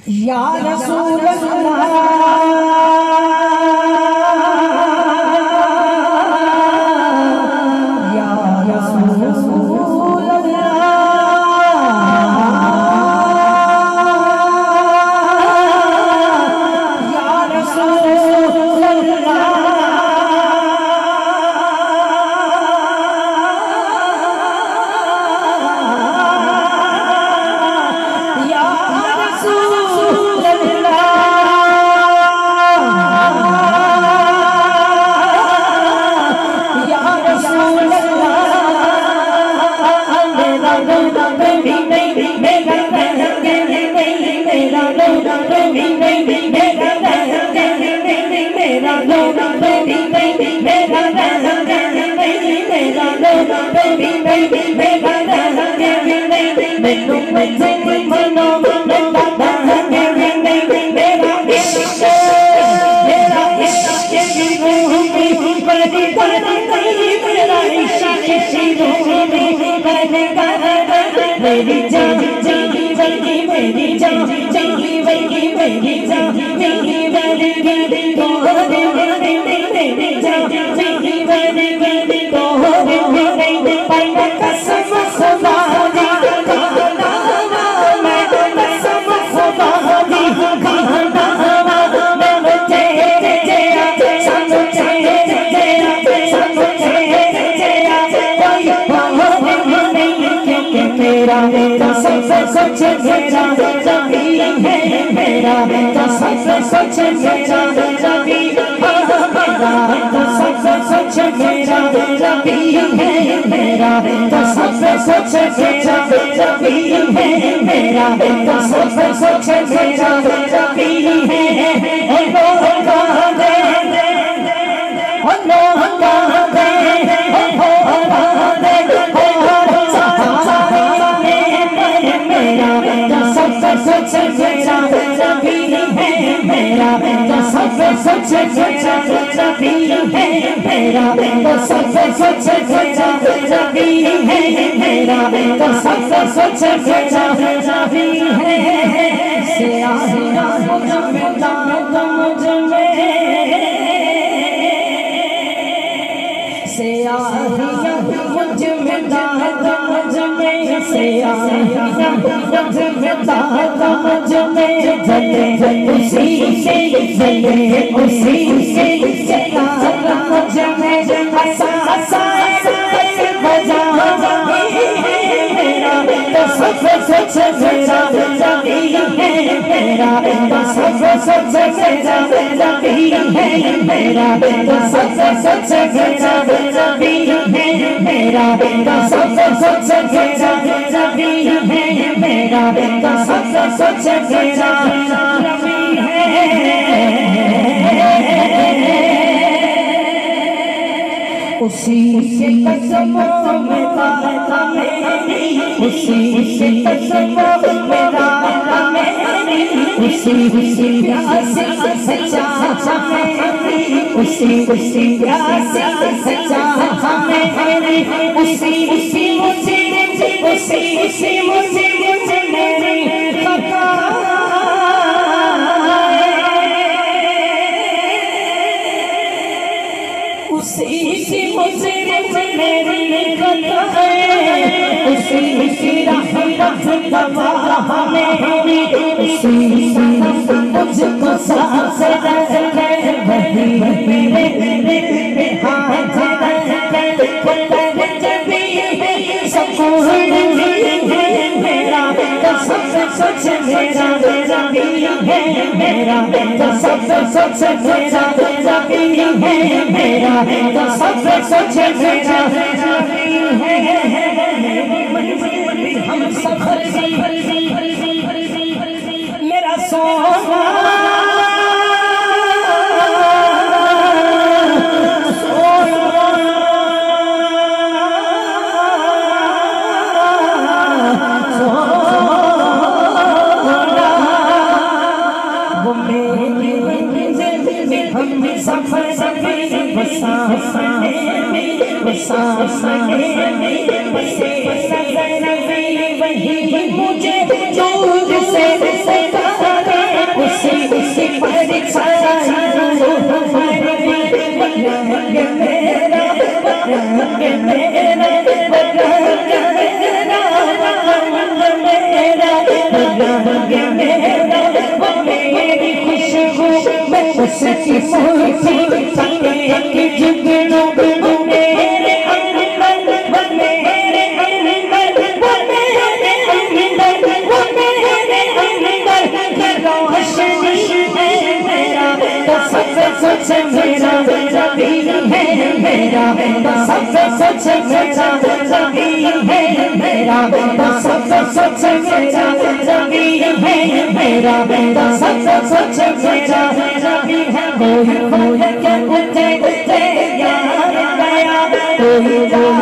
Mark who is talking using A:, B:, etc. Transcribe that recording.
A: या रसूल अल्लाह या रसूल अल्लाह या रसूल अल्लाह मेरी जान जगी जगी मेरी जान जगी वगी मेरी जान जगी वगी तो मेरी जान जगी वगी तो पाना कसम खुदा दी खाना मैं कसम खुदा दी खाना मैं मुझे तेरा समझे मेरा तो सबसे सच मेरा नबी है मेरा तो सबसे सच मेरा नबी मेरा तो सबसे सच मेरा नबी है मेरा तो सबसे सच मेरा नबी है मेरा तो सबसे सच मेरा नबी है अल्लाह कहाँ गए अल्लाह कहाँ गए सच मेरा नबी है मेरा तो सबसे सच मेरा नबी है मेरा तो सबसे सच मेरा नबी है मेरा तो सबसे सच मेरा नबी है से आसिया मुझ में दाद मुझ में से आसिया मुझ में दाद मुझ में से आसिया मुझ में दाद मुझ में जले उसी से जले उसी से दाद मुझ में हंसा हंसा बजा मेरा तो सबसे सच मेरा नबी है मेरा तो सबसे सच मेरा नबी है मेरा तो सबसे सच मेरा नबी है मेरा तो सबसे सच मेरा नबी है मेरा तो सबसे सच मेरा नबी है उसी से कसमों में दाता मेरी उसी से कसमों में दाता मेरी उसी प्यास से चाहा मेरी उसी प्यास से चाहा मेरी उसी मुझे मेरी खता उसी मुझे मेरी खता उसी रहमत गवाह मेरी उसी मुझको सांस दे वही मेरे हाथ दे जबी सकून है मेरा तो सबसे सच मेरा नबी है मेरा तो सबसे सच मेरा नबी है मेरा तो सबसे सच मेरा नबी है हम सफर मेरा सोना मुझे दूर से लगे मेरा वो मेरी खुशबू मैं उसकी मुट्ठी सके कि जुगनू वो मेरे अंदर वो मेरे अंदर वो मेरे अंदर वो मेरे अंदर की रोशनी है मेरा तो सबसे सच मेरा नबी है मेरा तो सबसे सच मेरा नबी है मेरा तो सबसे सच मेरा नबी है मेरा तो सबसे सच मेरा नबी है कोई बोले क्या मुझे यार गया कोई